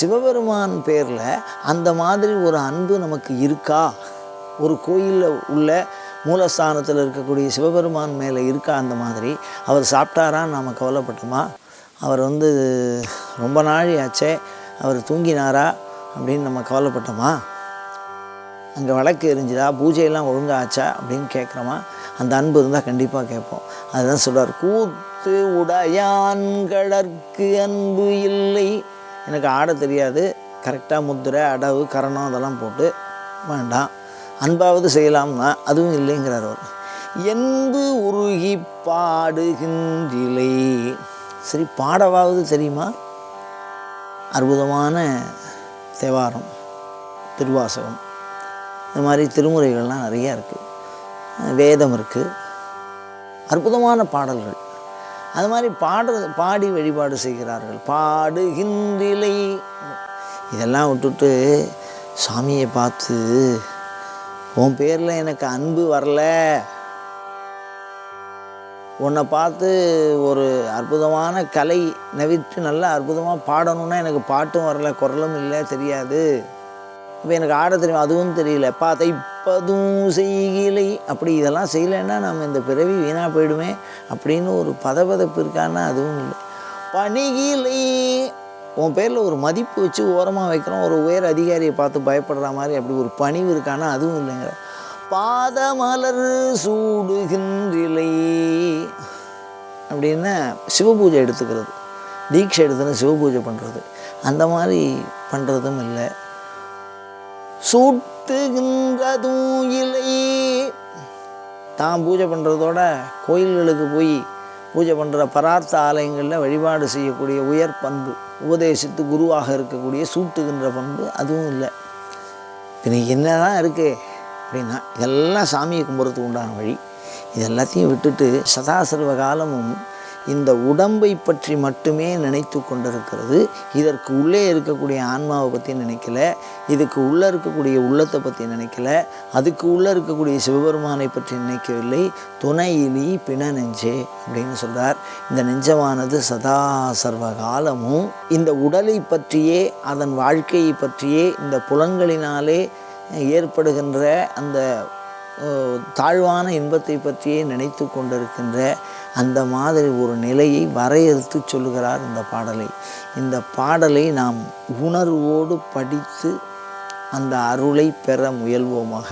சிவபெருமான் பேரில் அந்த மாதிரி ஒரு அன்பு நமக்கு இருக்கா? ஒரு கோயிலில் உள்ள மூலஸ்தானத்தில் இருக்கக்கூடிய சிவபெருமான் மேலே இருக்கா? அந்த மாதிரி அவர் சாப்பிட்டாரான்னு நாம் கவலைப்பட்டோமா? அவர் ரொம்ப நாழி ஆச்சே, அவர் தூங்கினாரா அப்படின்னு நம்ம கவலைப்பட்டோமா? அங்கே விளக்கு எரிஞ்சுதா, பூஜையெல்லாம் ஒழுங்காக ஆச்சா அப்படின்னு கேட்குறோமா? அந்த அன்பு இருந்தால் கண்டிப்பாக கேட்போம். அதுதான் சொல்கிறார், கூத்து உடையான்கடற்கு அன்பு இல்லை. எனக்கு ஆட தெரியாது, கரெக்டாக முத்திரை அடவு கரணம் அதெல்லாம் போட்டு வேண்டாம், அன்பாவது செய்யலாம்னா அதுவும் இல்லைங்கிறார் அவர். என்பு உருகி பாடுகின்றிலை. சரி, பாடவாவது தெரியுமா? அற்புதமான தேவாரம், திருவாசகம், இந்த மாதிரி திருமுறைகள்லாம் நிறையா இருக்குது, வேதம் இருக்குது, அற்புதமான பாடல்கள். அது மாதிரி பாடி வழிபாடு செய்கிறார்கள். பாடுகின்றிலை. இதெல்லாம் விட்டுட்டு சாமியை பார்த்து உன் பேரில் எனக்கு அன்பு வரல, உன்னை பார்த்து ஒரு அற்புதமான கலை நவிட்டு நல்லா அற்புதமாக பாடணுன்னா எனக்கு பாட்டும் வரல, குரலும் இல்லை, தெரியாது, இப்போ எனக்கு ஆட தெரியும், அதுவும் தெரியல, தைப்பதும் செய்கிலை, அப்படி இதெல்லாம் செய்யலைன்னா நம்ம இந்த பிறவி வீணாக போயிடுமே அப்படின்னு ஒரு பதபதப்பு இருக்கான்னா அதுவும் இல்லை. பணிகிலை. உன் பேரில் ஒரு மதிப்பு வச்சு ஓரமாக வைக்கிறோம், ஒரு உயர் அதிகாரியை பார்த்து பயப்படுற மாதிரி அப்படி ஒரு பணிவு இருக்கான்னா அதுவும் இல்லைங்கிற. பாதமலர் சூடுகின்றிலை அப்படின்னா சிவபூஜை எடுத்துக்கிறது, தீட்சை எடுத்துன்னு சிவபூஜை பண்ணுறது, அந்த மாதிரி பண்ணுறதும் இல்லை. சூட்டுகின்றதும் இல்லை. தான் பூஜை பண்ணுறதோட கோயில்களுக்கு போய் பூஜை பண்ணுற பரார்த்த ஆலயங்களில் வழிபாடு செய்யக்கூடிய உயர் பண்பு, உபதேசித்து குருவாக இருக்கக்கூடிய சூட்டுகின்ற பண்பு அதுவும் இல்லை. பின்ன என்ன தான் இருக்குது அப்படின்னா, இதெல்லாம் சாமியை கும்பிட்றதுக்கு உண்டான வழி. இது எல்லாத்தையும் விட்டுட்டு சதாசர்வ காலமும் இந்த உடம்பை பற்றி மட்டுமே நினைத்து கொண்டிருக்கிறது. இதற்கு உள்ளே இருக்கக்கூடிய ஆன்மாவை பற்றி நினைக்கல, இதுக்கு உள்ளே இருக்கக்கூடிய உள்ளத்தை பற்றி நினைக்கல, அதுக்கு உள்ளே இருக்கக்கூடிய சிவபெருமானை பற்றி நினைக்கவில்லை. துணையிலி பிண நெஞ்சே அப்படின்னு சொல்கிறார். இந்த நெஞ்சமானது சதா சர்வ காலமும் இந்த உடலை பற்றியே, அதன் வாழ்க்கையை பற்றியே, இந்த புலன்களினாலே ஏற்படுகின்ற அந்த தாழ்வான இன்பத்தை பற்றியே நினைத்து கொண்டிருக்கின்ற அந்த மாதிரி ஒரு நிலையை வரையறுத்து சொல்லுகிறார் இந்த பாடலை. இந்த பாடலை நாம் உணர்வோடு படித்து அந்த அருளை பெற முயல்வோமாக.